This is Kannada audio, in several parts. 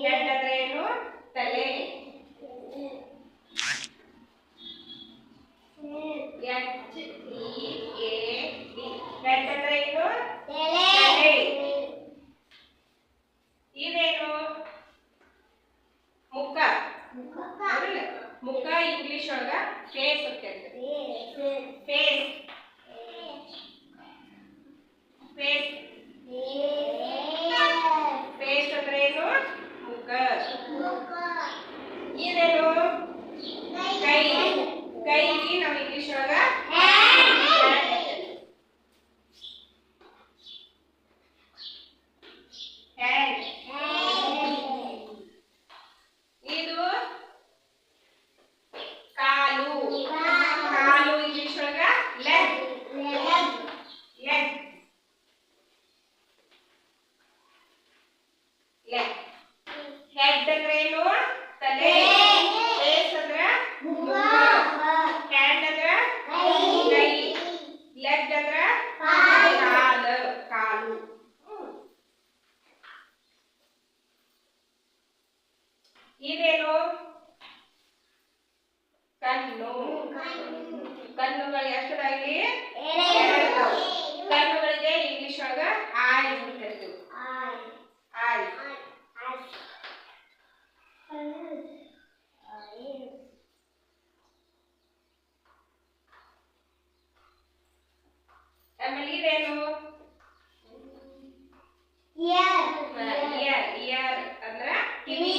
ಹೆಡ್ ಅಂದ್ರೆ ಏನು? ತಲೆ. HEAD ಹೆಡ್ ಅಂದ್ರೆ ಏನು? ತಲೆ. ಇದೇನು? ಮುಖ. ಮುಖ ಇಂಗ್ಲಿಷ್ ಒಳಗ ಫೇಸ್ ಅಂತ ಹೇಳ್ತಾರೆ. ಫೇಸ್ ಫೇಸ್ ಫೇಸ್ ಅಂದ್ರೆ ಏನು? ಮುಖ. ಇದೇನು? ಕೈ. ಕೈಗೆ ನಾವು ಇಂಗ್ಲಿಷ್ ಒಳಗ ಹ್ಯಾಂಡ್. ಇದು ಕಾಲು. ಕಾಲು ಇಂಗ್ಲಿಷ್ ಒಳಗ ಲೆಗ್. Leg leg. ಹೆಡ್ ಅಂದ್ರೆ ಏನು? ತಲೆ. ಫೇಸ್ ಅಂದ್ರೆ ಮುಖ. ಹ್ಯಾಂಡ್ ಅಂದ್ರೆ ಕೈ. ಲೆಗ್ ಅಂದ್ರೆ ಕಾಲು. ಕಾಲು. ಇದೇನು? ಕಣ್ಣು. ಕಣ್ಣುಗಳು ಎಷ್ಟದಾಗಿ? ಕಣ್ಣುಗಳಿಗೆ ಇಂಗ್ಲಿಷ್ ಒಳಗ ಐಸ್ ಅಂತ ಹೇಳ್ತೀವಿ. ಐಸ್. ಆಮೇಲೆ ಇದೇನು? ಇಯರ್. ಇಯರ್ ಅಂದ್ರ ಕಿವಿ.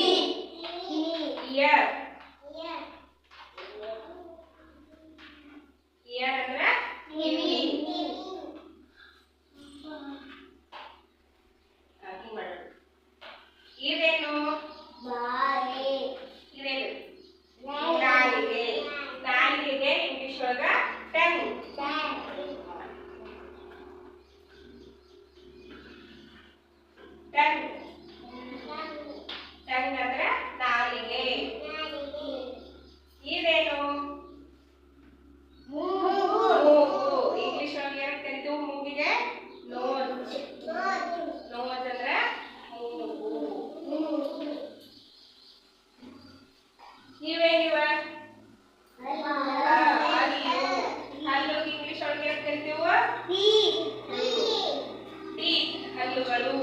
ಇಯರ್. ಇಯರ್ ಅಂದ್ರ ಕಿವಿ. ಇದೇನು? ಇದೇನು? ನಾಲಿಗೆ. ನಾಲಿಗೆಗೆ ಇಂಗ್ಲಿಷ್ ಒಳಗ ಟಂಗ್. ಟಂಗ್. ಟಂಗ್ ಅಂದ್ರೆ ನಾಲಿಗೆ. ಇದೇನು? ಮೂಗು. ಇಂಗ್ಲಿಷ್ ಒಳಗೆ ಏನಂತ ಕರಿತೀವಿ ಮೂಗಿಗೆ? ನೋಸ್. ನೋಸ್ ಅಂದ್ರೆ ಮೂಗು. ಇವೇನಿವ? ಹಲ್ಲು. ಹಲ್ಲು ಇಂಗ್ಲಿಷ್ ಒಳಗೆ ಏನಂತ ಕರಿತೀವಿ? ಟೀತ್. ಹಲ್ಲುಗಳು.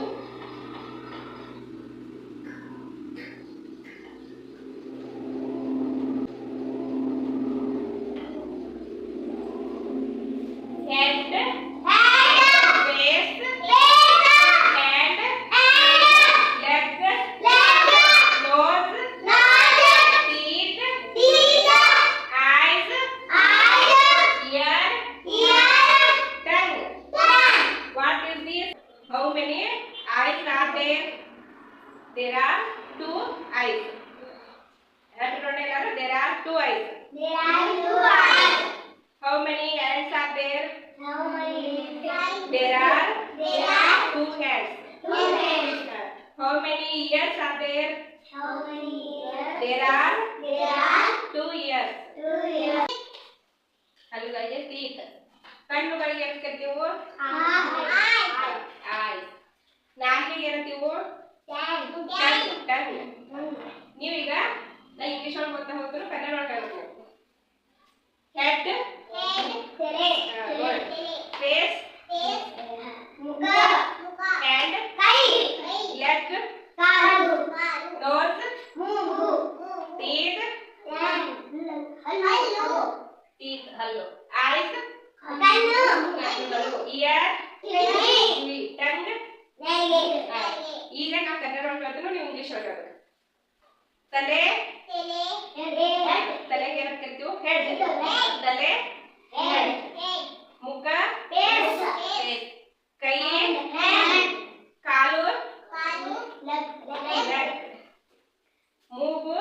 Head, face, hand, leg, nose, teeth, eyes, ear, tongue. What is this? How many eyes are there? There are 2 eyes. There are 2 eyes. How many hands are there? There are 2 hands. How many ears are there? There are 2 ears. ಹಲ್ಲುಗಳಿಗೆ teeth. ಕಣ್ಣುಗಳಿಗೆ ಏನು ಕರಿತೀವಿ? eyes. ನಾಲಿಗೆಗೆ ಏನಂತೀವಿ? tongue. ನೀವೀಗ ನಾ ಇಂಗ್ಲಿಷ್ ಒಳಗೆ ಗೊತ್ತಾ ಹೋದ್ರು ಕನ್ನಡ ಒಳಗೆ ಹೇಳ್ಬೇಕು. Head, face, hand, leg, nose, teeth, hallu, eyes, ear, tongue. ಈಗ ನಾವು ಕನ್ನಡ ಒಳಗೆ ಹೇಳ್ತೀವಿ, ನೀವು ಇಂಗ್ಲಿಷ್ ಒಳಗೆ ಹೇಳ್ಬೇಕು. ತಲೆ. ತಲೆಗೆ ಏನಂತ ಕರಿತೀವಿ? ಹೆಡ್. ತಲೆ ಹೆಡ್. ಮುಖ ಕೈ. ಕಾಲು ಲೆಗ್. ಮೂಗು